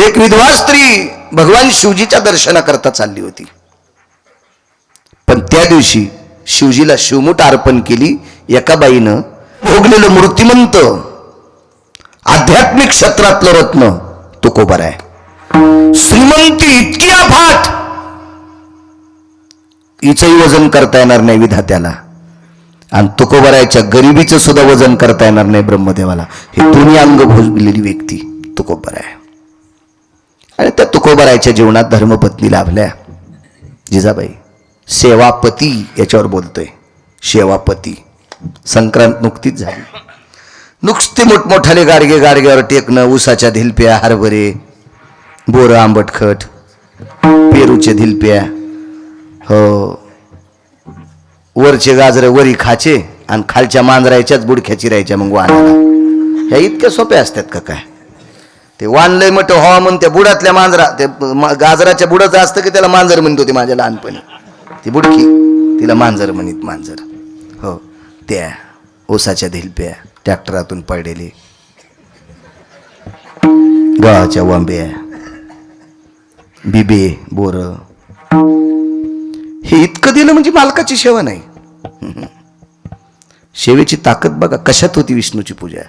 एक विधवा स्त्री भगवान शिवजीच्या दर्शनाकरता चालली होती, पण त्या दिवशी शिवजीला शिवमुठ अर्पण केली एका बाईनं. भोगलेलं मूर्तिमंत आध्यात्मिक क्षेत्रातलं रत्न तुकोबर आहे. श्रीमंती इतकी अफाट, हिचंही वजन करता येणार नाही विधात्याला, आणि तुकोबरायच्या गरिबीचं सुद्धा वजन करता येणार नाही ब्रह्मदेवाला. हे दोन्ही अंग भोगलेली व्यक्ती तुकोबर आहे. आणि त्या तुकोबरायच्या जीवनात धर्मपत्नी लाभल्या जिजाबाई. सेवापती याच्यावर बोलतोय, सेवापती. संक्रांत नुकतीच झाली. नुसते मोठमोठाले गाडगे गाडग्यावर टेकणं, ऊसाच्या धिलप्या, हरभरे, बोरं, आंबटखट, पेरूच्या धिलप्या, हो, वरचे गाजरे वरी खाचे आणि खालच्या मांजरायच्याच बुडख्या चिरायच्या मग वाहनाला. ह्या इतक्या सोप्या असतात का काय? ते वानलंय मट हवा म्हणून त्या बुडातल्या मांजरा, ते गाजराच्या बुडाचं असतं की त्याला मांजर म्हणत होती माझ्या लहानपणी. ती बुडकी तिला मांजर म्हणत, मांजर. हो, त्या ओसाच्या धिलप्या, ट्रॅक्टरातून पडलेली गावाच्या वांब्या, बिबे, बोर, हे इतकं दिलं म्हणजे मालकाची सेवा नाही. सेवेची ताकद बघा कशात होती विष्णूची पूजा.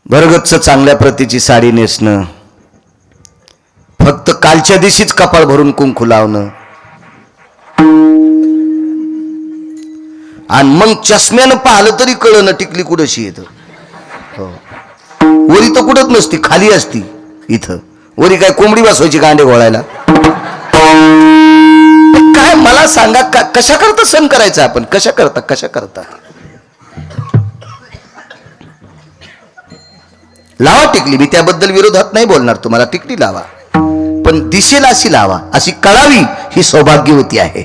भरगच्च चांगल्या प्रतीची साडी नेसणं, फक्त कालच्या दिवशीच कपाळ भरून कुंकू लावणं, आणि मग चष्म्यानं पाहिलं तरी कळलं टिकली कुठशी येतं. हो, वरी तर कुठत नसती, खाली असती. इथं वरी काय कोंबडी बसवायची गांडे घोळायला? काय मला सांगा, कशा करता सण करायचा आपण? कशा करता लावा टिकली. मी त्याबद्दल विरोधात नाही बोलणार तुम्हाला, टिकली लावा, पण दिसेल अशी लावा, अशी कळावी. ही सौभाग्यवती आहे,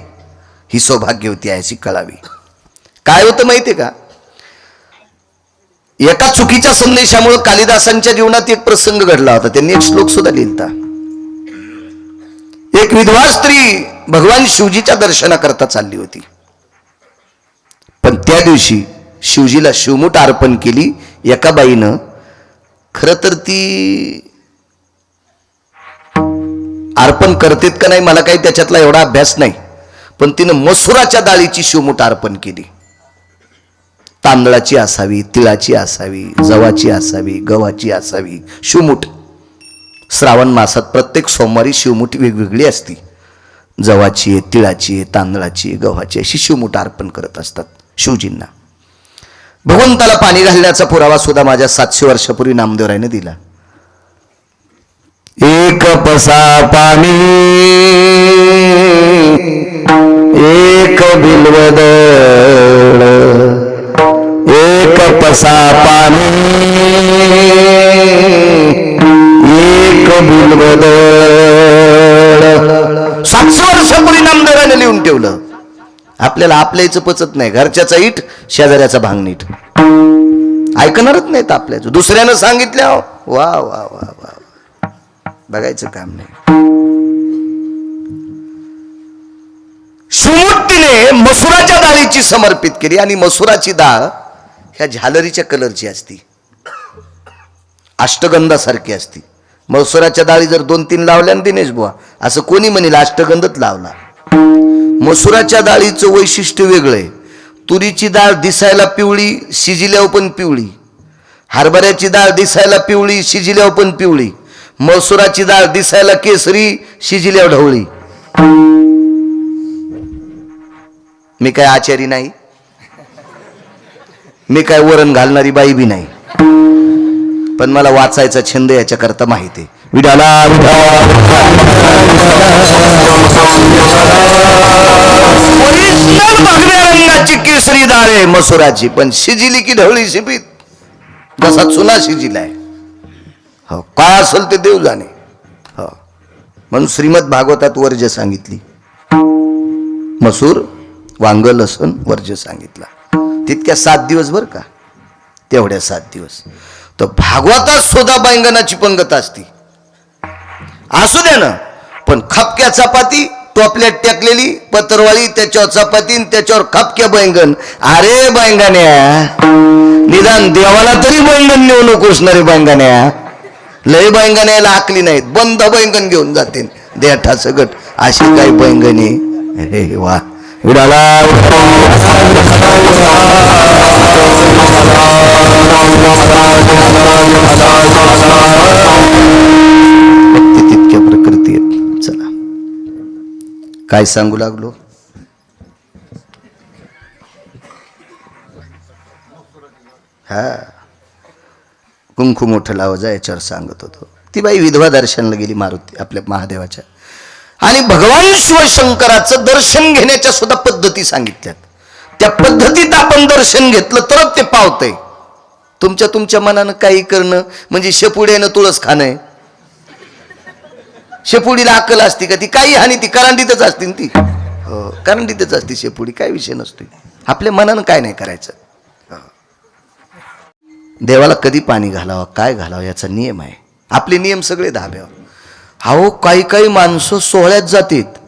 ही सौभाग्यवती आहे, अशी कळावी. काय होतं माहितीये का, एका चुकीच्या संदेशामुळे कालिदासांच्या जीवनात एक प्रसंग घडला होता. त्यांनी एक श्लोक सुद्धा लिहिला. एक विधवा स्त्री भगवान शिवजीच्या दर्शनाकरता चालली होती, पण त्या दिवशी शिवजीला शिवमुठ अर्पण केली एका बाईनं. खरं तर ती अर्पण करतेत का नाही मला काही त्याच्यातला एवढा अभ्यास नाही, पण तिनं मसुराच्या डाळीची शिवमुठ अर्पण केली. तांदळाची असावी, तिळाची असावी, जवाची असावी, गव्हाची असावी शिवमुठ. श्रावण मासात प्रत्येक सोमवारी शिवमुठ वेगवेगळी असती. जवाची आहे, तिळाची आहे, तांदळाची, गव्हाची, अशी शिवमुठ अर्पण करत असतात शिवजींना. भगवंताला पाणी घालण्याचा पुरावा सुद्धा माझ्या 700 वर्षापूर्वी नामदेवरायने दिला. एक पसा पाणी एक बिल्वदळ, एक पसा पाणी एक बिल्वदळ. 700 वर्षापूर्वी नामदेवरायने लिहून ठेवलं. आपल्याला आपल्याचं पचत नाही, घरच्याचा इट शेजाऱ्याचा भांगनीट. ऐकणारच नाहीत आपल्याचं. दुसऱ्यानं सांगितल्या वा वा वा वा, बघायचं काम नाही. शिवमुठीने मसुराच्या डाळीची समर्पित केली, आणि मसुराची डाळ ह्या झालरीच्या कलरची असती, अष्टगंधासारखी असती. मसुराच्या डाळी जर 2-3 लावल्या ना दिनेश बुवा, असं कोणी म्हणेल अष्टगंधच लावला. मसुराच्या डाळीचं वैशिष्ट्य वेगळं आहे. तुरीची डाळ दिसायला पिवळी, शिजिल्यावर पण पिवळी. हरभऱ्याची डाळ दिसायला पिवळी, शिजिल्यावर पण पिवळी. मसुराची डाळ दिसायला केसरी, शिजिल्यावर ढवळी. मी काय आचारी नाही, मी काय वरण घालणारी बाई बी नाही, पण मला वाचायचा छंद याच्याकरता माहिती आहे. विडाला ओरिजिनल भगव्या रंगाची केसरी डाळ आहे मसुराची, पण शिजिली की ढवळी शिपीत, जसा चुना शिजिलाय. हो, काय असेल ते देव जाणे. हो, म्हणून श्रीमद भागवतात वर्ज्य सांगितली. मसूर, वांग, लसूण वर्ज्य सांगितला. तितक्या 7 दिवस बर का, तेवढ्या 7 दिवस. तर भागवतात सुद्धा बैंगनाची पंगत असती. असू द्या ना, पण खपक्या चपाती, टोपल्यात टेकलेली पत्रवाळी, त्याच्यावर चपाती, त्याच्यावर खापक्या बैंगन. अरे बैंगण्या, निदान देवाला तरी बैंगन नेऊ नकोस ना रे बैंगण्या. लय बैंगण्याला आकली नाहीत, बंद बैंगन घेऊन जाते देठा सगट. अशी काही बैंगणी. अरे वा, उडाला तितक्या प्रकृती आहेत. चला काय सांगू लागलो. हा, कुंकू मोठं लावायचं याच्यावर सांगत होतो. ती बाई विधवा दर्शनला गेली मारुती आपल्या महादेवाच्या, आणि भगवान शिवशंकराचं दर्शन घेण्याच्या सुद्धा पद्धती सांगितल्यात. त्या पद्धतीत आपण दर्शन घेतलं तरच ते पावतंय. तुमच्या मनानं काही करणं म्हणजे शेपुड्यानं तुळस खाणं आहे. शेपुडीला अक्कल असती का? ती काही हानी, ती करंडीतच असते ती. हो, करंडीतच असते शेपुडी, काय विषय नसतोय. आपल्या मनानं काय नाही करायचं. देवाला कधी पाणी घालावं, काय घालावं याचा नियम आहे. आपले नियम सगळे धाब्यावर. अहो काही माणसं सोहळ्यात जातात,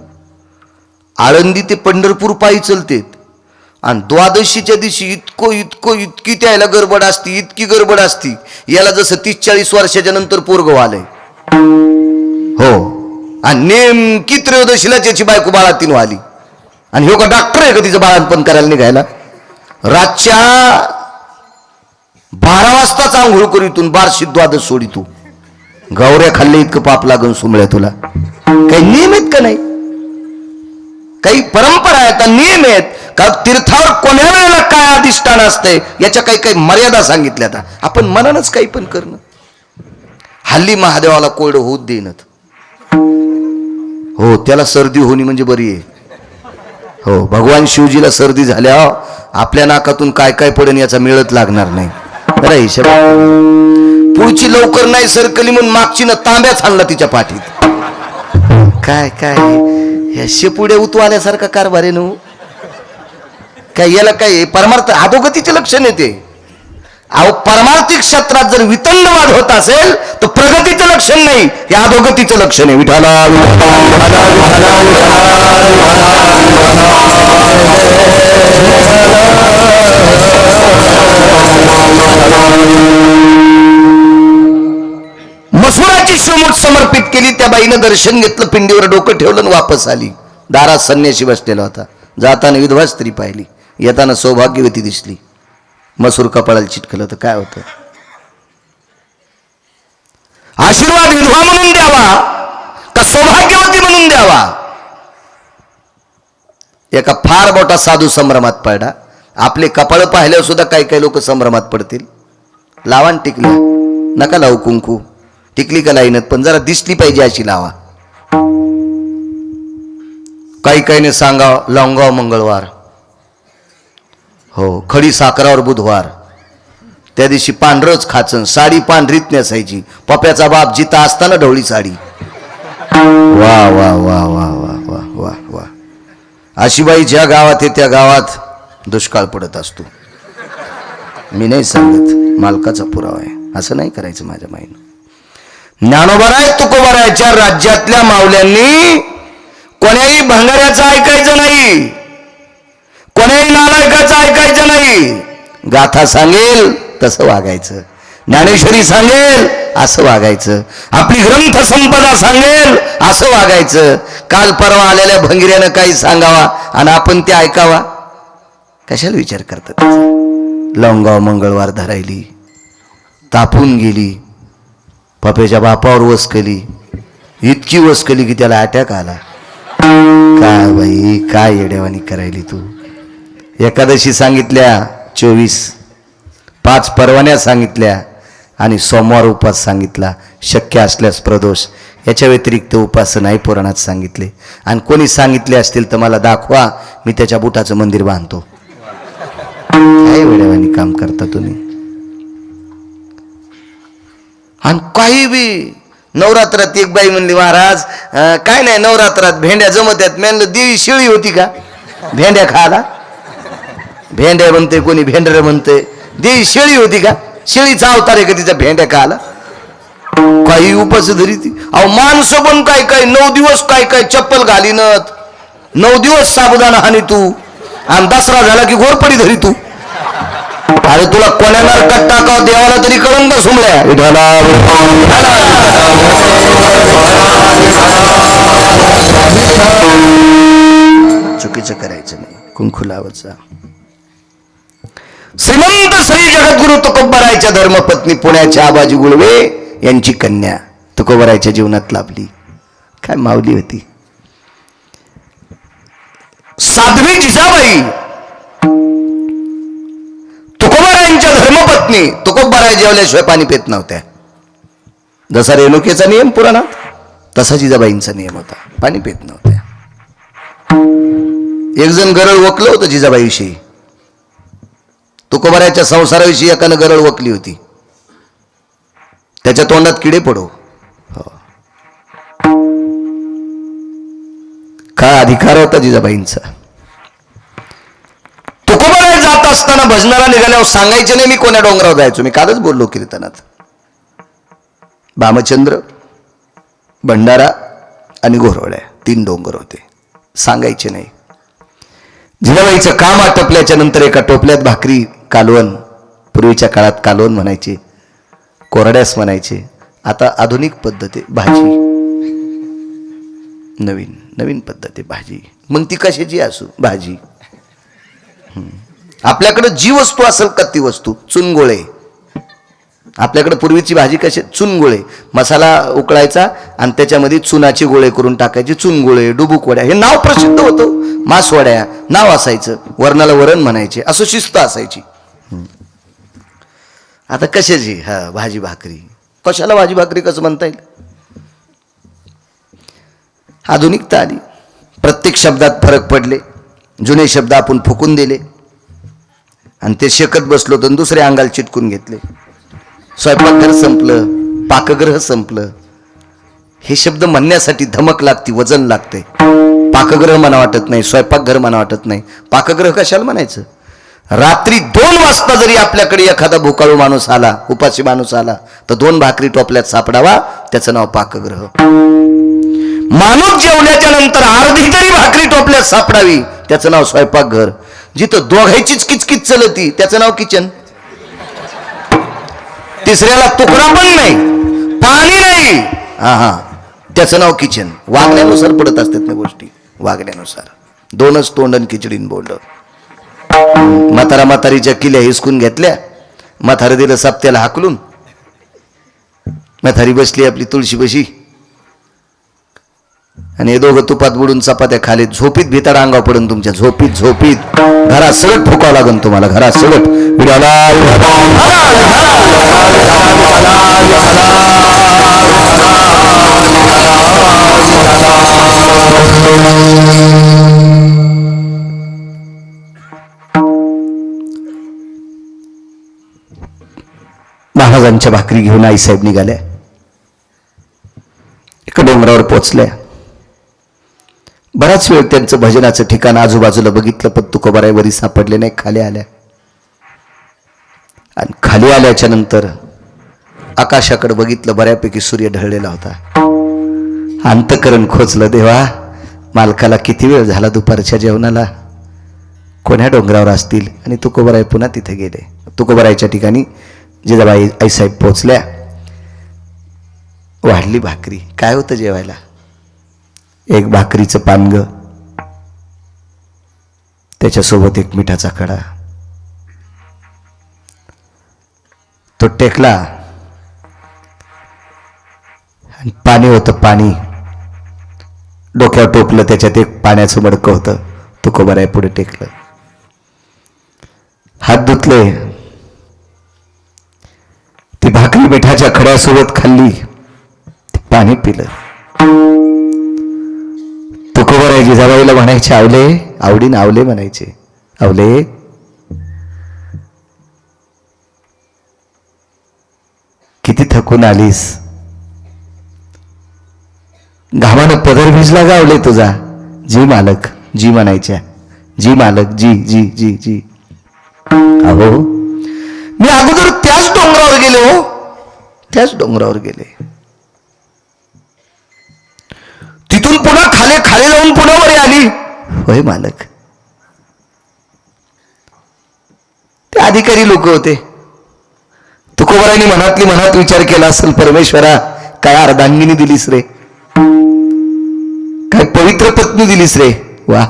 आळंदी ते पंढरपूर पायी चलतेत, आणि द्वादशीच्या दिवशी इतकी त्याला गडबड असती, इतकी गडबड असती. याला जसं 30-40 वर्षाच्या नंतर पोरगं आलंय. हो, आणि नेमकी त्रयोदशीला त्याची बायको बाळातीन आली, आणि ह्यो का डॉक्टर आहे का तिचं बाळातपण करायला निघायला. रातच्या 12 वाजताच आंघोळ करीतून बारशी द्वादश सोडी. तू गौऱ्या खाल्ले इतकं पाप लागून सुमळ्या तुला. काही नियम आहेत का नाही? काही परंपरा आहेत, नियम आहेत का? तीर्थावर कोण्या वेळेला काय अधिष्ठान असतंय याच्या काही मर्यादा सांगितल्यात. आपण मनानच काही पण करणं. हल्ली महादेवाला कोरडं होत देणत. हो, त्याला सर्दी होणी म्हणजे बरी आहे. हो, भगवान शिवजीला सर्दी झाल्या आपल्या नाकातून काय पडेन याचा मेळच लागणार नाही. पुढची लवकर नाही सरकली म्हणून मागची न तांब्याच आणला तिच्या पाठीत. काय ह्या शेपुड्या उतवाल्यासारखा कारभार आहे. काय याला काय परमार्थ अधोगतीचे लक्षण येते. अहो, परमार्थिक क्षेत्रात जर वितंडवाद होत असेल तर प्रगतीचं लक्षण नाही, हे अधोगतीचं लक्षण आहे. विठाला मसुराची शिवमूठ समर्पित केली. त्या बाईनं दर्शन घेतलं, पिंडीवर डोकं ठेवलं आणि वापस आली. दारात संन्यासी बसलेला होता. जाताना विधवा स्त्री पाहिली, येताना सौभाग्यवती दिसली. मसूर कपाळाला चिटकलं तर काय होतं? आशीर्वाद विधवा म्हणून द्यावा का सौभाग्यवती म्हणून द्यावा? एका फार मोठा साधू संभ्रमात पडला. आपले कपाळ पाहिल्यावर सुद्धा काही लोक संभ्रमात पडतील. लावा टिकल्या, नका लावू कुंकू. टिकली का लाईनत, पण जरा दिसली पाहिजे अशी लावा. काहीने सांगाव लावंगाव मंगळवार, हो, खडी साखरावर बुधवार. त्या दिवशी पांढरच खाचन, साडी पांढरीत नेसायची. पप्याचा बाप जिता असताना ढवळी साडी. वा वा वा वा वा वा वा वा. अशी बाई ज्या गावात आहे त्या गावात दुष्काळ पडत असतो. मी नाही सांगत, मालकाचा पुरावा आहे. असं नाही करायचं माझ्या माईनं. ज्ञानोबराय तुकोबरायच्या राज्यातल्या मावल्यांनी कोण्याही भंगाऱ्याचं ऐकायचं नाही, कोण्याही नालायकाचं ऐकायचं नाही. गाथा सांगेल तसं वागायचं, ज्ञानेश्वरी सांगेल असं वागायचं, आपली ग्रंथ संपदा सांगेल असं वागायचं. काल परवा आलेल्या भंगिऱ्यानं काही सांगावा आणि आपण ते ऐकावा, कशाला विचार करतात? लवंगाव मंगळवार धरायली, तापून गेली. पप्याच्या बापावर वसकली, इतकी वसकली की त्याला अटॅक आला. काय बाई, काय येडेवानी करायली तू. एकादशी सांगितल्या 24, 5 परवान्या सांगितल्या आणि सोमवार उपास सांगितला. शक्य असल्यास प्रदोष. याच्या व्यतिरिक्त उपास नाही पुराणात सांगितले. आणि कोणी सांगितले असतील तर मला दाखवा, मी त्याच्या बुटाचं मंदिर बांधतो. काय वेडेवानी काम करता तुम्ही. आणि काही बी नवरात्रात एक बाई म्हणली, महाराज काय नाही नवरात्रात भेंड्या जमत आहेत. मी देवी शिळी होती का भेंड्या खायला? भेंड्या म्हणते कोणी, भेंडर म्हणते. देवी शेळी होती का? शेळीचा अवतार आहे का तिचा भेंड्या खायला? काही उपास धरी ती. अहो माणसं पण काय 9 दिवस काय चप्पल घालीनत, 9 दिवस साबुदाणा हानी तू आणि दसरा झाला की घोरपडी धरी तू. अरे तुला कोण्या नरकात टाकाव देवाला तरी कळून का सुमल्या. चुकीचं करायचं नाही. कुंकू लावायचा. श्रीमंत श्री जगद्गुरु तुकोबरायच्या धर्मपत्नी पुण्याच्या आबाजी गुळवे यांची कन्या तुकोबरायच्या जीवनात लाभली. काय माऊली होती. साध्वी जिजाबाई तुकोबरायांच्या धर्मपत्नी. तुकोबराय जेवल्याशिवाय पाणी पित नव्हत्या. जसा रेणुकेचा नियम पुराणात तसा जिजाबाईंचा नियम होता. पाणी पित नव्हत्या. एक जण गरळ वकलं होतं जिजाबाईविषयी. तुकोबरायच्या संसाराविषयी एकानं गरळ वकली होती. त्याच्या तोंडात किडे पडो. काय अधिकार होता जिजाबाईंचा. तुकोबराय जात असताना भजनाला निघाल्यावर सांगायचे नाही मी कोण्या डोंगरावर जायचो. मी कालच बोललो कीर्तनात. भामचंद्र, भंडारा आणि घोरवड्या 3 डोंगर होते. सांगायचे नाही. जिजाबाईचं काम आटपल्याच्या नंतर एका टोपल्यात भाकरी कालवण. पूर्वीच्या काळात कालवण म्हणायचे, कोरड्यास म्हणायचे. आता आधुनिक पद्धती भाजी. नवीन नवीन पद्धती भाजी. मग ती कशाची असू भाजी. आपल्याकडे जी वस्तू असेल का ती वस्तू. चुनगोळे. आपल्याकडे पूर्वीची भाजी कशी चुनगोळे. मसाला उकळायचा आणि त्याच्यामध्ये चुनाचे गोळे करून टाकायचे. चुनगोळे, डुबुक वड्या हे नाव प्रसिद्ध होतं. मासवड्या नाव असायचं. वरणाला वरण म्हणायचे. असं शिस्त असायची. आता कशाची भाजी भाकरी. कशाला भाजी भाकरी कसं म्हणता येईल. आधुनिकता आली. प्रत्येक शब्दात फरक पडले. जुने शब्द आपण फुकून दिले आणि ते शेकत बसलो तर दुसऱ्या अंगाला चिटकून घेतले. स्वयंपाकघर संपलं, पाकगृह संपलं. हे शब्द म्हणण्यासाठी धमक लागती, वजन लागते. पाकगृह म्हणा वाटत नाही, स्वयंपाकघर म्हणा वाटत नाही. पाकगृह कशाला म्हणायचं. रात्री 2 वाजता जरी आपल्याकडे एखादा भुकाळू माणूस आला, उपाशी माणूस आला तर 2 भाकरी टोपल्यात सापडावा, त्याचं नाव पाकगृह. माणूस जेवल्याच्या नंतर अर्धी तरी भाकरी टोपल्यात सापडावी, त्याचं नाव स्वयंपाकघर. जिथं दोघांचीच किचकिच चलती त्याचं नाव किचन. तिसऱ्याला तुकडा पण नाही, पाणी नाही, त्याचं नाव किचन. वागण्यानुसार पडत असतात ना गोष्टी. वागण्यानुसार. 2च तोंड आणि खिचडीन बोंड. म्हातारा म्हातारीच्या किल्ल्या हिसकून घेतल्या. म्हातारा दिलं सप्त्याला हाकलून. म्हातारी बसली आपली तुळशी बशी आणि हे दोघं तुपात बुडून चपात्या खाली. झोपीत भिताड अंगावर पडून तुमच्या. झोपीत झोपीत घरात सगळं फुकावं लागन तुम्हाला. घरात सगळं. महाराजांच्या भाकरी घेऊन आईसाहेब निघाल्या. एका डोंगरावर पोचल्या. बराच वेळ त्यांचं भजनाचं ठिकाण आजूबाजूला बघितलं पण तुकोबाराय वरी सापडले नाही. खाली आल्या आणि खाली आल्याच्या नंतर आकाशाकडे बघितलं. बऱ्यापैकी सूर्य ढळलेला होता. अंतकरण खोचलं. देवा, मालकाला किती वेळ झाला दुपारच्या जेवणाला. कोण्या डोंगरावर असतील. आणि तुकोबाराय पुन्हा तिथे गेले. तुकोबारायच्या ठिकाणी जिजाबाई आईसाहेब पोचल्या. वाढली भाकरी. काय होतं जेवायला. एक भाकरीचं पानग, त्याच्यासोबत एक मिठाचा कडा. तो टेकला आणि पाणी होतं. पाणी डोक्यावर टोपलं. त्याच्यात एक पाण्याचं मडकं होतं. तुकोबाराय पुढे टेकलं. हात धुतले. ती भाकरी मिठाच्या खड्यासोबत खाल्ली. पाणी पिलं. तुकोबाराय जिजाबाईला म्हणायचे, आवले. आवडीन आवले म्हणायचे. आवले, किती थकून आलीस. घामानं पदर भिजला गावले तुझा. जी मालक. जी म्हणायच्या. जी मालक. जी जी जी जी. अहो, मी अगोदर त्याच डोंगरावर गेले. हो, त्याच डोंगरावर गेले. तिथून पुन्हा खाली खाली जाऊन पुन्हा वर आली. होय मालक. ते अधिकारी लोक होते. तुकोबारांनी मनातली मनात विचार केला असेल, परमेश्वरा काय अर्धांगिनी दिलीस रे, काय पवित्र पत्नी दिलीस रे, वा.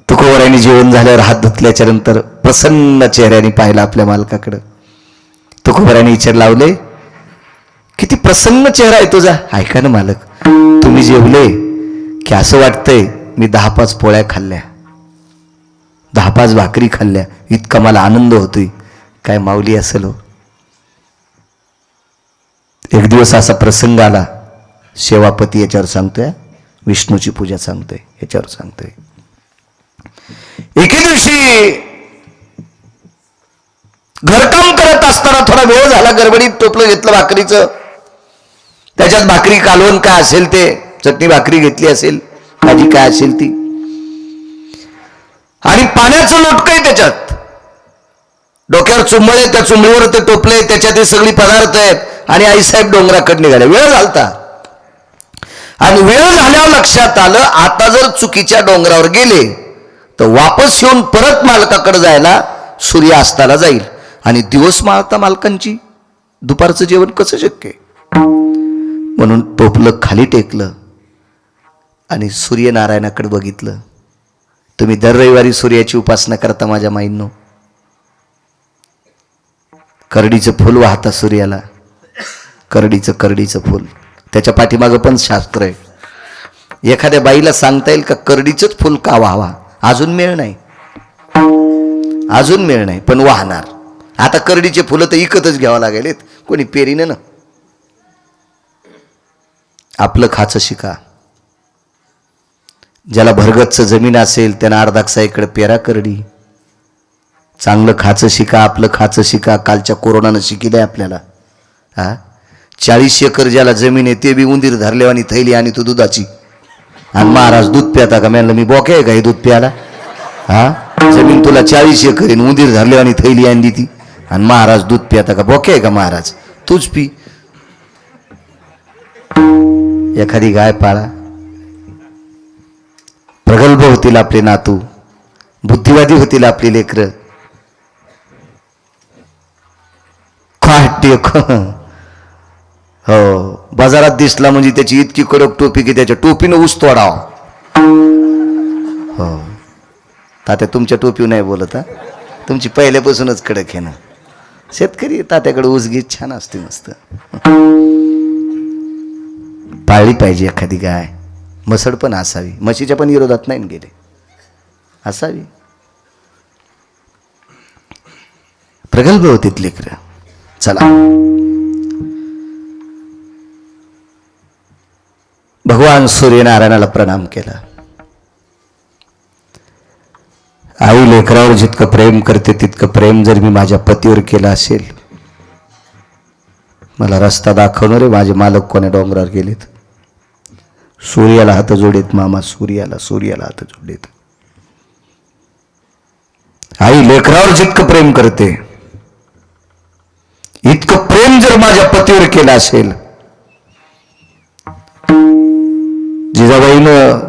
तुकोबारांनी जेवण झाल्यावर हात धुतल्याच्या नंतर प्रसन्न चेहऱ्याने पाहिला आपल्या मालकाकडं. तुकोबारांनी विचार लावले, किती प्रसन्न चेहरा आहे तुझा. ऐका ना मालक, तुम्ही जेवले की असं वाटतंय मी 10-5 पोळ्या खाल्ल्या, 10-5 भाकरी खाल्ल्या, इतका मला आनंद होतोय. काय माऊली असेल हो. एक दिवस असा प्रसंग आला, सेवापती याच्यावर सांगतोय, विष्णूची पूजा सांगतोय, याच्यावर सांगतोय. एके दिवशी घरकाम करत असताना थोडा वेळ झाला, गडबडीत टोपलं घेतलं भाकरीचं, त्याच्यात भाकरी कालवण काय असेल ते, चटणी भाकरी घेतली असेल, भाजी काय असेल ती, आणि पाण्याचं लोटकं त्याच्यात, डोक्यावर चुंबळ आहे, त्या चुंबळीवर ते टोपले, त्याच्यात हे सगळी पदार्थ आहेत, आणि आईसाहेब डोंगराकडे निघाले. वेळ झालता, आणि वेळ झाल्यावर लक्षात आलं, आता जर चुकीच्या डोंगरावर गेले तर वापस येऊन परत मालकाकडे जायला सूर्य अस्ताला जाईल, आणि दिवस माळता मालकांची दुपारचं जेवण कसं शक्य. म्हणून टोपलं खाली टेकलं आणि सूर्यनारायणाकडे बघितलं. तुम्ही दर रविवारी सूर्याची उपासना करता माझ्या माईंनो. करडीचं फुल वाहता सूर्याला, करडीचं फुल, त्याच्या पाठीमागं पण शास्त्र आहे. एखाद्या बाईला सांगता येईल का करडीचंच फुल का वाहावा? अजून मेळ नाही, अजून मेळ नाही, पण वाहणार. आता करडीचे फुलं तर इकतच घ्यावं लागेल, कोणी पेरीनं ना. आपलं खाचं शिका. ज्याला भरगतचं जमीन असेल त्यांना अर्धाकसा इकडे पेरा करडी. चांगलं खाचं शिका, आपलं खाचं शिका. कालच्या कोरोनानं शिकिलंय आपल्याला. 40 एकर ज्याला जमीन आहे ते बी उंदीर धरलेवानी थैली आणि तो दुधाची. आणि महाराज दूध प्याता का? म्हणलं मी बोके आहे का हे दूध प्याला? जमीन तुला 40 एकर आहे, उंदीर धरलेवानी थैली आणली ती, आणि महाराज दूध प्याता का? बोके आहे का महाराज? तूच पी. एखादी गाय पाळा, प्रगल्भ होतील आपले नातू, बुद्धिवादी होतील आपली लेकरं. हो, बाजारात दिसला म्हणजे त्याची इतकी कडक टोपी की त्याच्या टोपीनं ऊस तोडाव. हो तात्या, तुमच्या टोपी नाही बोलत, तुमची पहिल्यापासूनच कडक आहे ना. शेतकरी तात्याकडे ऊसगीत छान असते, मस्त. पाळली पाहिजे एखादी गाय, मसड पण असावी, म्हशीच्या पण विरोधात नाही गेले, असावी. प्रगल्भ होतीत लेकरं. चला, भगवान सूर्यनारायणाला प्रणाम केला. आई लेकरावर जितकं प्रेम करते तितकं प्रेम जर मी माझ्या पतीवर केलं असेल, मला रस्ता दाखवणारे माझे मालक कोण्या डोंगरावर गेलेत. सूर्याला हात जोडेत मामा, सूर्याला हात जोडेत. आई लेकरावर जितकं प्रेम करते इतकं प्रेम जर माझ्या पतीवर केलं असेल, जिजाबाईनं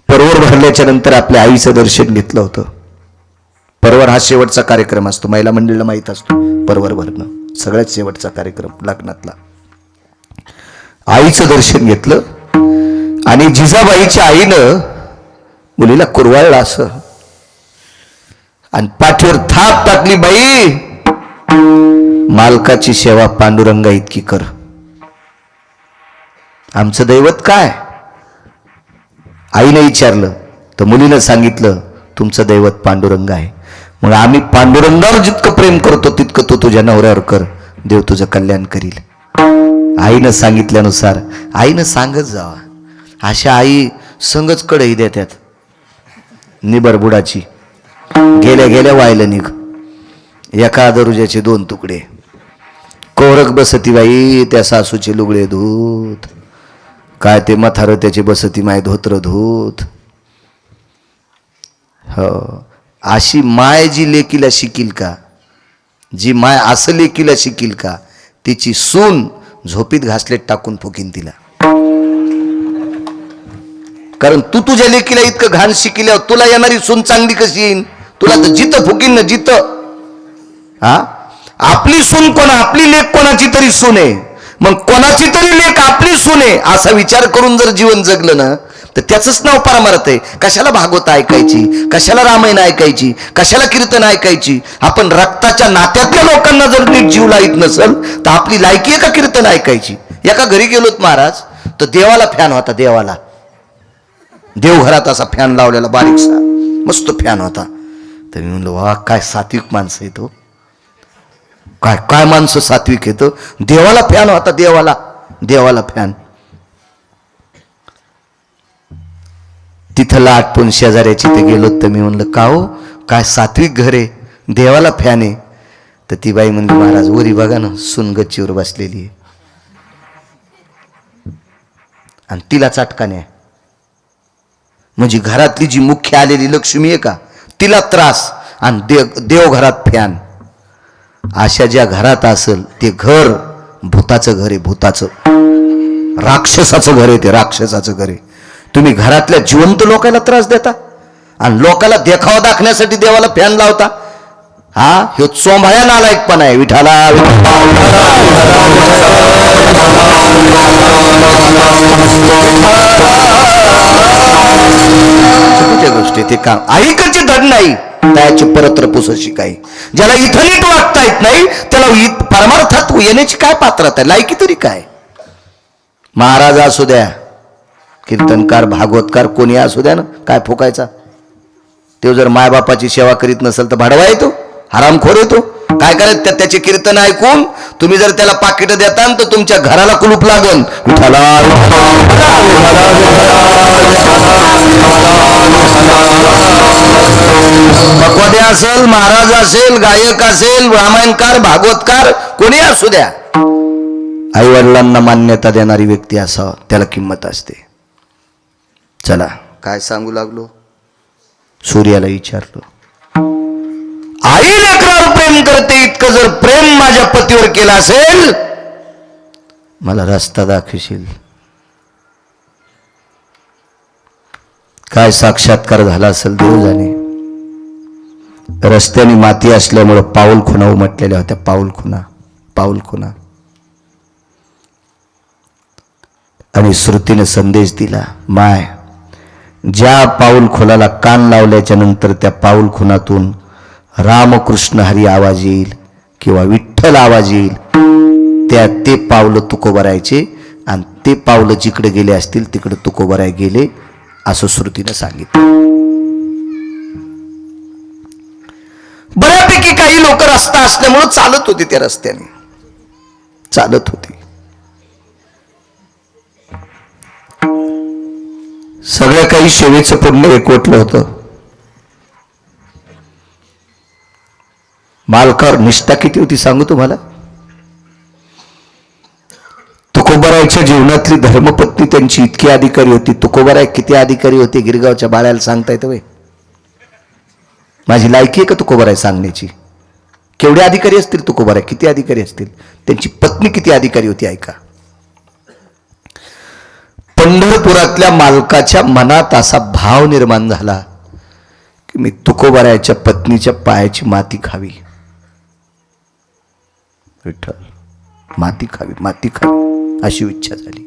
परवर भरल्याच्या नंतर आपल्या आईचं दर्शन घेतलं होतं. परवर हा शेवटचा कार्यक्रम असतो, महिला मंडळीला माहीत असतो. परवर भरणं सगळ्यात शेवटचा कार्यक्रम लग्नातला. आईचं दर्शन घेतलं आणि जिजाबाईच्या आईनं मुलीला कुरवाळलं असं, आणि पाठीवर थाप टाकली, बाई मालकाची सेवा पांडुरंगा इतकी कर. आमचं दैवत काय? आईने विचारलं तर मुलीनं सांगितलं, तुमचं दैवत पांडुरंग आहे. मग आम्ही पांडुरंगावर जितकं प्रेम करतो तितकं तो तुझ्या नवऱ्यावर कर, देव तुझं कल्याण करील. आईनं सांगितल्यानुसार आईनं सांगत जावा. अशा आई संगच कढई देतात निबर बुडाची, गेल्या गेल्या व्हायला निघ. एका दरुजाचे 2 तुकडे. कोरक बसती बाई त्या सासूचे लुगडे धूत, काय ते मथार त्याची बसती माय धोत्र धूत. हो, अशी माय जी लेकीला शिकील का, जी माय असं लेकीला शिकील का, तिची सून झोपीत घासलेत टाकून फुकीन तिला. कारण तू तुझ्या लेकीला इतकं घाण शिकल्यावर तुला येणारी सून चांगली कशी येईन? तुला तर जिथं फुकीन ना जिथं. हा, आपली सून कोणा, आपली लेक कोणाची तरी सून आहे, मग कोणाची तरी लेक आपली सून आहे असा विचार करून जर जीवन जगलं ना तर त्याचंच नाव परमार्थ आहे. कशाला भागवत ऐकायची, कशाला रामायण ऐकायची, कशाला कीर्तन ऐकायची? आपण रक्ताच्या नात्यातल्या लोकांना जर नीट जीव लाईत नसल तर आपली लायकी आहे का कीर्तन ऐकायची? एका घरी गेलोत महाराज, तर देवाला फॅन होता, देवाला देवघरात असा फॅन लावलेला बारीकसा मस्त फॅन होता. तर मी म्हणलो वा काय सात्विक माणसं येतो, काय काय माणसं सात्विक येतं. देवाला फॅन होता, देवाला देवाला फॅन. तिथं आटपून शेजाऱ्याची ते गेलो तर मी म्हणलं का हो काय सात्विक घर आहे, देवाला फॅन आहे. तर ती बाई म्हणली महाराज वरी बघा ना सून गच्चीवर बसलेली आहे आणि तिला चटकाने आहे. म्हणजे घरातली जी मुख्य आलेली लक्ष्मी आहे का तिला त्रास आणि देवघरात फॅन. अशा ज्या घरात असेल ते घर भूताचं घर आहे, भूताचं राक्षसाचं घर आहे, ते राक्षसाचं घर आहे. तुम्ही घरातल्या जिवंत लोकांना त्रास देता आणि लोकांना देखावा दाखवण्यासाठी देवाला फॅन लावता. हा ह्यो चोंभाळ्या नालायकपणा आहे. विठाला गोष्टी ते काम ऐकायची धड नाही, त्याची परत्र पुसशी काही. ज्याला इथं नीट वागता येत नाही त्याला परमार्थात येण्याची काय पात्रता आहे, लायकी तरी काय? महाराज असू द्या, कीर्तनकार, भागवतकार कोणी असू द्या ना, काय फुकायचा? तो जर मायबापाची सेवा करीत नसेल तर भाडवा येतो, हरामखोर येतो. काय करायचं त्याचे कीर्तन ऐकून? तुम्ही जर त्याला पाकिट देता तर तुमच्या घराला कुलूप लागल. भगवते असेल, महाराज असेल, गायक असेल, रामायणकार, भागवतकार कोणी असू द्या, आई वडिलांना मान्यता देणारी व्यक्ती असावं, त्याला किंमत असते. चला काय सांगू लागलो? सूर्याला विचारलो, आई लेकरावर प्रेम करते इतकं जर प्रेम माझ्या पतीवर केलं असेल मला रस्ता दाखवशील? काय साक्षात्कार झाला असेल देव जाणे. रस्त्याने माती असल्यामुळं पाऊल खुणा उमटलेल्या होत्या, पाऊल खुणा. आणि श्रुतीने संदेश दिला, माय ज्या पाऊल खुनाला कान लावल्याच्या नंतर त्या पाऊल खुनातून रामकृष्ण हरी आवाज येईल किंवा विठ्ठल आवाज येईल, ते पावलं तुकोबरायचे आणि ते पावलं जिकडे गेले असतील तिकडे तुकोबराय गेले असं श्रुतीने सांगितलं. बऱ्यापैकी काही लोक रस्ता असल्यामुळे चालत होते, त्या रस्त्याने चालत होते. सगळं काही सेवेचं पुण्य एकवटलं होतं. मालकावर निष्ठा किती होती सांगू तुम्हाला? तुकोबरायच्या जीवनातली धर्मपत्नी त्यांची इतकी अधिकारी होती. तुकोबराय किती अधिकारी होते गिरगावच्या बाळ्याला सांगता येतं? माझी लायकी आहे का तुकोबराय सांगण्याची? केवढे अधिकारी असतील तुकोबराय, किती अधिकारी असतील? त्यांची पत्नी किती अधिकारी होती ऐका. पंढरपुरातल्या मालकाच्या मनात असा भाव निर्माण झाला की मी तुकोबरायच्या पत्नीच्या पायाची माती खावी. विठ्ठल, माती खावी अशी इच्छा झाली.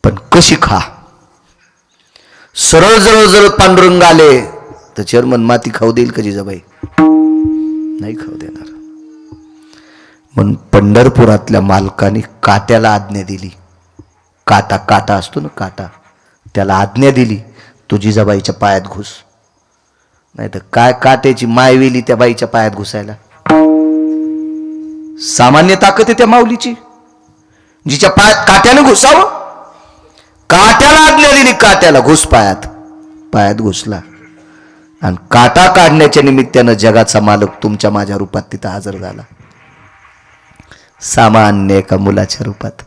पण कशी खा? सरळ जर पांडुरंग आले तर चेअरमन माती खाऊ देईल का जिजाबाई? नाही खाऊ देणार. म्हणून पंढरपुरातल्या मालकाने काट्याला आज्ञा दिली. काटा असतो ना, काटा, त्याला आज्ञा दिली, तू जिजाबाईच्या पायात घुस. नाही तर काय काट्याची मायवेली त्या बाईच्या पायात घुसायला? सामान्य ताकद आहे त्या माऊलीची, जिच्या पायात काट्याने घुसावं. काट्याला आज्ञा दिली, काट्याला घुस पायात घुसला आणि काटा काढण्याच्या निमित्तानं जगाचा मालक तुमच्या माझ्या रूपात तिथं हजर झाला, सामान्य एका मुलाच्या रूपात.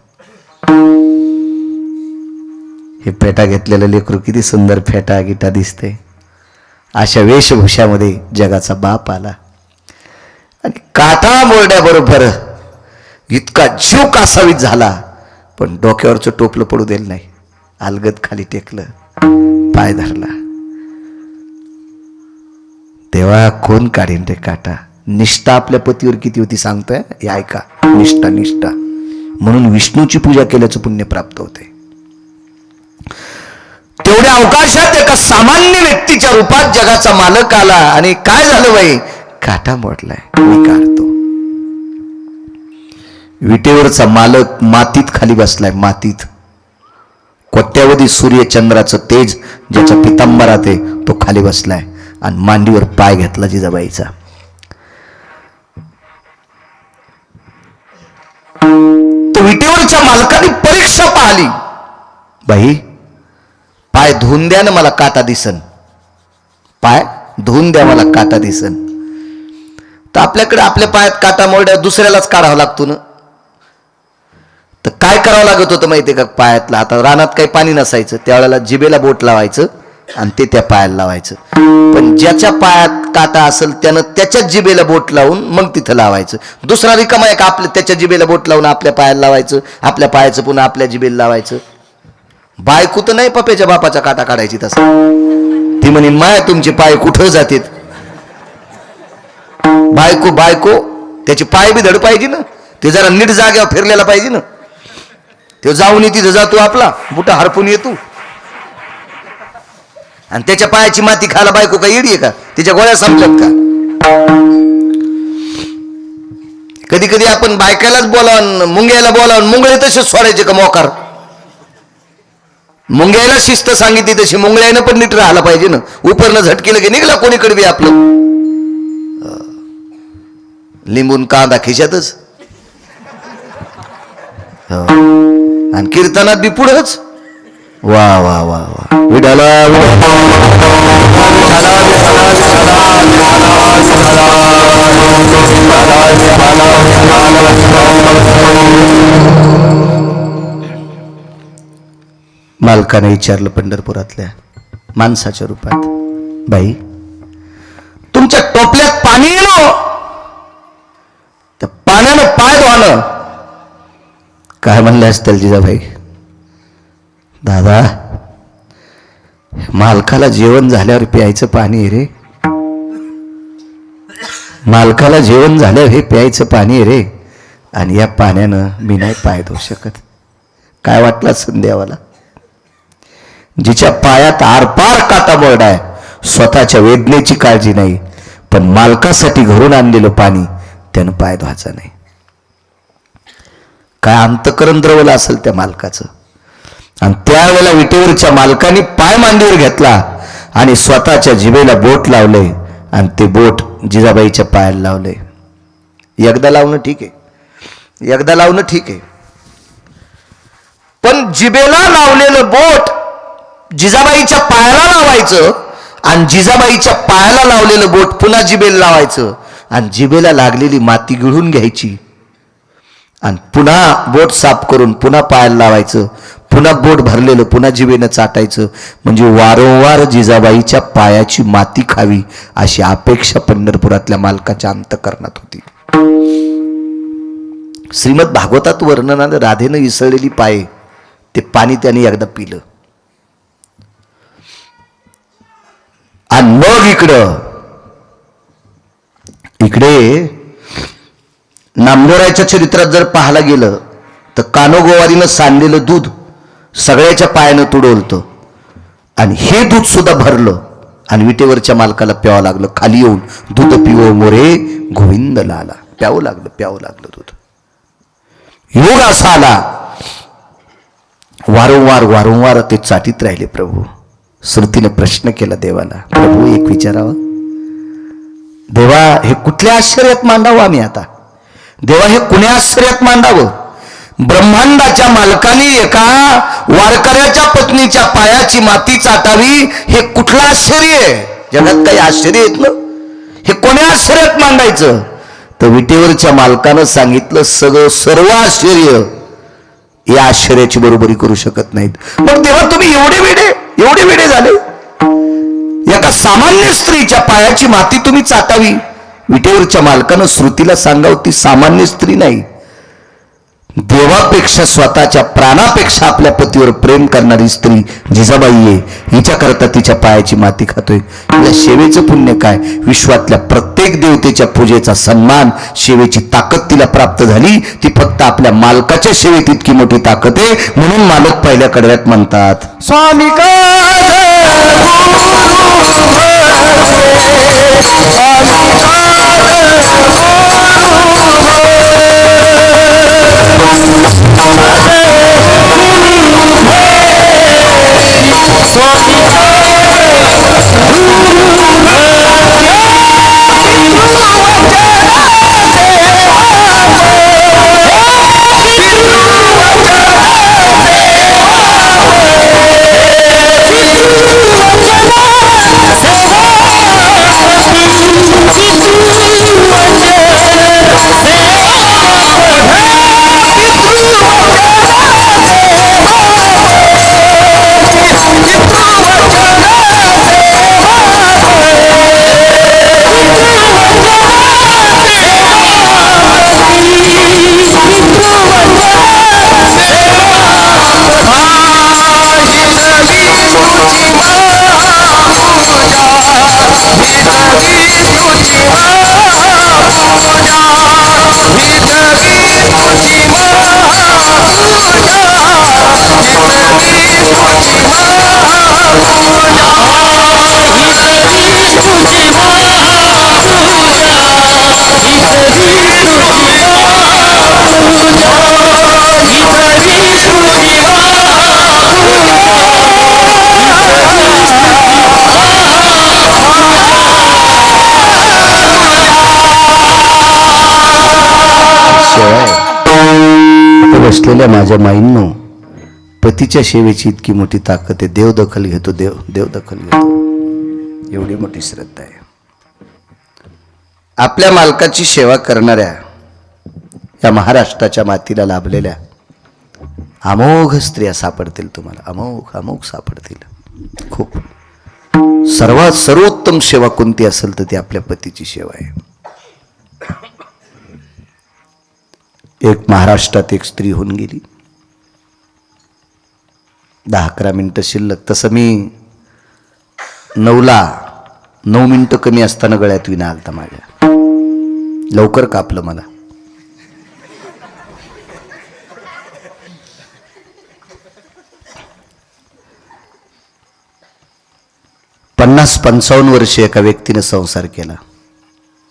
हे फेटा घेतलेलं लेकरू किती सुंदर फेटा गिटा दिसते. अशा वेशभूषामध्ये जगाचा बाप आला आणि काटा मोरड्याबरोबर इतका जीव कासावीत झाला, पण डोक्यावरचं टोपलं पडू दिलं नाही. अलगद खाली टेकलं, पाय धरला. तेव्हा कोण काढीन रे काटा. निष्ठा आपल्या पतीवर किती होती सांगतोय, हे ऐका. निष्ठा निष्ठा म्हणून विष्णूची पूजा केल्याचं पुण्य प्राप्त होते. तेवढ्या अवकाशात एका सामान्य व्यक्तीच्या रूपात जगाचा मालक आला आणि काय झालं बाई, काटा मोडलाय, मी काढतो. विटेवरचा मालक मातीत खाली बसलाय, मातीत. कोट्यावधी सूर्यचंद्राचं तेज ज्याच्या पितांबरात आहे तो खाली बसलाय आणि मांडीवर पाय घेतला जिजाबाईचा. तो विटेवरच्या मालकाने परीक्षा पाहिली, बाई पाय धुवून द्या ना, मला काटा दिसन. पाय धुवून द्या, मला काटा दिसन. तर आपल्याकडे आपल्या पायात काटा मोडल्या दुसऱ्यालाच काढावा लागतो ना. तर काय करावं लागत होतं माहितीये का पायातला. आता रानात काही पाणी नसायचं, त्यावेळेला जिभेला बोट लावायचं आणि ते त्या पायाला लावायचं. पण ज्याच्या पायात काटा असेल त्यानं त्याच्याच जिभेला बोट लावून मग तिथं लावायचं. दुसरा रिकामा आहे का आपल्या त्याच्या जिभेला बोट लावून आपल्या पायाला लावायचं, आपल्या पायाचं पुन्हा आपल्या जिभेला लावायचं. बायको तर नाही पप्याच्या बापाचा काटा काढायची तसा. ती म्हणे माय तुमचे पाय कुठं जातात. बायको बायको त्याचे पाय बी धड पाहिजे ना, ते जरा नीट जाग्यावर फिरलेला पाहिजे ना. ते जाऊन तिथं जातो आपला बुटा हरपून येतो आणि त्याच्या पायाची माती खायला बायको का येडी आहे का, तिच्या गोळ्या संपल्यात का. कधी कधी आपण बायकालाच बोलावून मुंग्याला बोलावून मुंगळे तसेच सोडायचे का मोकार. मुंग्याला शिस्त सांगितली तशी मुंगळ्यानं पण नीट राहायला पाहिजे ना. उपरनं झटकेलं की निघला कोणीकडे बी आपलं. लिंबून कांदा खिशातच आणि कीर्तनात बी पुढंच. वा वा वा वा विडाला मालकाने विचारलं पंढरपुरातल्या माणसाच्या रूपात, बाई तुमच्या टोपल्यात पाणी येणं, त्या पाण्यानं पाय धुवानं. काय म्हणले असतील जिजाबाई, दादा मालकाला जेवण झाल्यावर प्यायचं पाणी आहे रे, मालकाला जेवण झाल्यावर हे प्यायचं पाणी आहे रे, आणि या पाण्यानं मी नाही पाय धुवू शकत. काय वाटलं संध्यावाला, जिच्या पायात आरपार काटा मोरडाय, स्वतःच्या वेदनेची काळजी नाही, पण मालकासाठी घरून आणलेलं पाणी त्यानं पाय धुवायचा नाही. काय अंतकरण द्रवलं असेल त्या मालकाचं. आणि त्यावेळेला विटेवरच्या मालकाने पाय मांडीवर घेतला आणि स्वतःच्या जिभेला बोट लावले आणि ते बोट जिजाबाईच्या पायाला लावले. एकदा लावणं ठीक आहे, एकदा लावणं ठीक आहे, पण जिभेला लावलेलं बोट जिजाबाईच्या पायाला लावायचं आणि जिजाबाईच्या पायाला लावलेलं बोट पुन्हा जिभेला लावायचं आणि जिभेला लागलेली माती गिळून घ्यायची आणि पुन्हा बोट साफ करून पुन्हा पायाला लावायचं, पुन्हा बोट भरलेलं पुन्हा जिभेनं चाटायचं. म्हणजे वारंवार जिजाबाईच्या पायाची माती खावी अशी अपेक्षा पंढरपुरातल्या मालकाच्या अंतकरणात होती. श्रीमद भागवतात वर्णन आलं, राधेनं इसळलेली पाये ते पाणी त्याने एकदा पिलं आणि मग इकडे नामदेवरायाच्या चरित्रात जर पाहायला गेलं तर कानोगोवारीनं सांडलेलं दूध सगळ्याच्या पायानं तुडवलं आणि हे दूध सुद्धा भरलं आणि विटेवरच्या मालकाला प्यावं लागलं. खाली येऊन दूध पिवो मोरे गोविंद लाला, प्यावं लागलं दूध. योग असा आला, वारंवार ते चाटीत राहिले. प्रभू श्रुतीने प्रश्न केला देवाला, प्रभू एक विचारावं, देवा हे कुठल्या आश्चर्यात मांडावं आम्ही आता, देवा हे कुण्या आश्चर्यात मांडावं. ब्रह्मांडाच्या मालकाने एका वारकऱ्याच्या पत्नीच्या पायाची माती चाटावी हे कुठलं आश्चर्य आहे. जगात काही आश्चर्य आहेत ना, हे कोण्या आश्चर्यात मांडायचं. तर विटेवरच्या मालकानं सांगितलं, सर्व आश्चर्य या आश्चर्याची बरोबरी करू शकत नाहीत. मग तेव्हा तुम्ही एवढे वेडे झाले, एका सामान्य स्त्रीच्या पायाची माती तुम्ही चाटावी. विटेवरच्या मालकानं श्रुतीला सांगावं ती सामान्य स्त्री नाही, देवापेक्षा स्वतःच्या प्राणापेक्षा आपल्या पतीवर प्रेम करणारी स्त्री जिजाबाई आहे. हिच्याकरता तिच्या पायाची माती खातोय. या सेवेचं पुण्य काय? विश्वातल्या प्रत्येक देवतेच्या पूजेचा सन्मान, सेवेची ताकद तिला प्राप्त झाली. ती फक्त आपल्या मालकाच्या सेवेत इतकी मोठी ताकद आहे, म्हणून मालक पहिल्या कडव्यात म्हणतात स्वामी बसलेल्या माझ्या माईंनो, पतीच्या सेवेची इतकी मोठी ताकद आहे. देव दखल घेतो, देव दखल घेतो. एवढी मोठी श्रद्धा आहे. आपल्या मालकाची सेवा करणाऱ्या या महाराष्ट्राच्या मातीला लाभलेल्या अमोघ स्त्रिया सापडतील तुम्हाला. अमोघ सापडतील. खूप सर्वोत्तम सेवा कोणती असेल तर ती आपल्या पतीची सेवा आहे. एक महाराष्ट्रात एक स्त्री होऊन गेली. 10-11 मिनिटं शिल्लक. तसं मी 9 मिनिटं कमी असताना गळ्यात विना आलता माझ्या. लवकर कापलं मला. पन्नास 55 वर्षे एका व्यक्तीने संसार केला.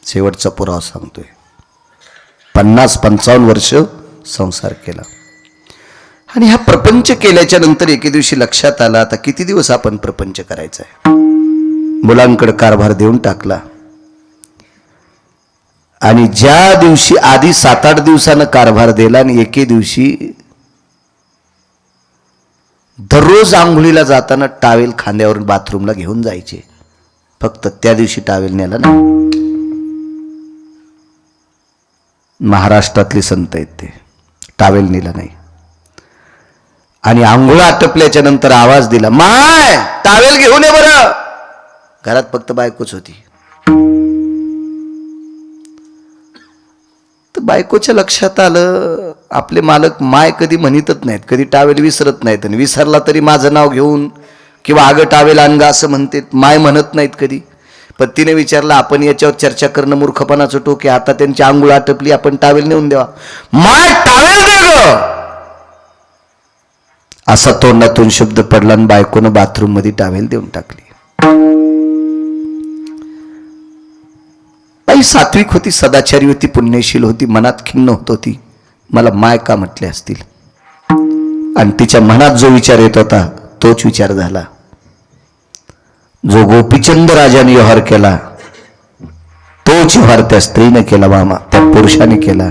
शेवटचा पुरावा सांगतोय. 50-55 वर्ष संसार केला आणि हा प्रपंच केल्याच्या नंतर एके दिवशी लक्षात आला, आता किती दिवस आपण प्रपंच करायचा आहे. मुलांकडे कारभार देऊन टाकला आणि ज्या दिवशी आधी 7-8 दिवसानं कारभार दिला आणि एके दिवशी दररोज आंघोळीला जाताना टावेल खांद्यावरून बाथरूमला घेऊन जायचे. फक्त त्या दिवशी टावेल नेला नाही. महाराष्ट्रातले संत आहेत ते. टावेल नेला नाही आणि आंघोळ आटपल्याच्या नंतर आवाज दिला, माय टावेल घेऊन ये बरं. घरात फक्त बायकोच होती. तर बायकोच्या लक्षात आलं, आपले मालक माय कधी म्हणतच नाहीत, कधी टावेल विसरत नाहीत. आणि विसरला तरी माझं नाव घेऊन किंवा अगं टावेल आणगा असं म्हणतात, माय म्हणत नाहीत कधी. पण तिने विचारलं, आपण याच्यावर चर्चा करणं मूर्खपणाचं टोक आहे. आता त्यांची आंघोळ आटपली, आपण टावेल नेऊन द्यावा. माय टावेल दे ग, असा तोंडातून शब्द पडला आणि बायकोनं बाथरूम मध्ये टावेल देऊन टाकली. बाई सात्विक होती, सदाचारी होती, पुण्यशील होती. मनात खिन्न होत होती, मला माय का म्हटले असतील. आणि तिच्या मनात जो विचार येत होता तोच विचार झाला. जो गोपीचंद राजाने व्यवहार केला तोच व्यवहार त्या स्त्रीने केला, मामा त्या पुरुषाने केला.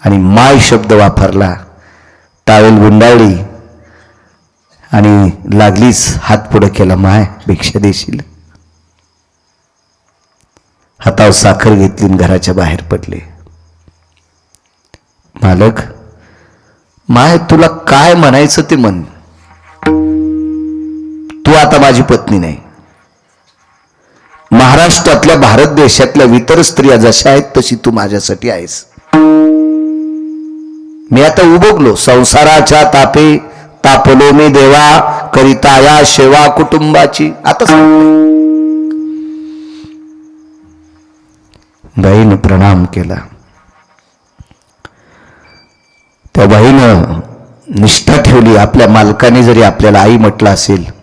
आणि माय शब्द वापरला. टावेल गुंडाळली आणि लागलीच हात पुढे केला, माय भिक्षा देशील. हातावर साखर घेतली आणि घराच्या बाहेर पडले. मालक, माय तुला काय म्हणायचं ते म्हण. तू आता माझी पत्नी नाही. महाराष्ट्रातल्या, भारत देशातल्या इतर स्त्रिया जशा आहेत तशी तू माझ्यासाठी आहेस. मी आता उबगलो संसाराच्या तापे, तापलो मी देवा करिता या सेवा कुटुंबाची. आता बाईनं प्रणाम केला. त्या बाईनं निष्ठा ठेवली. आपल्या मालकाने जरी आपल्याला आई म्हटलं असेल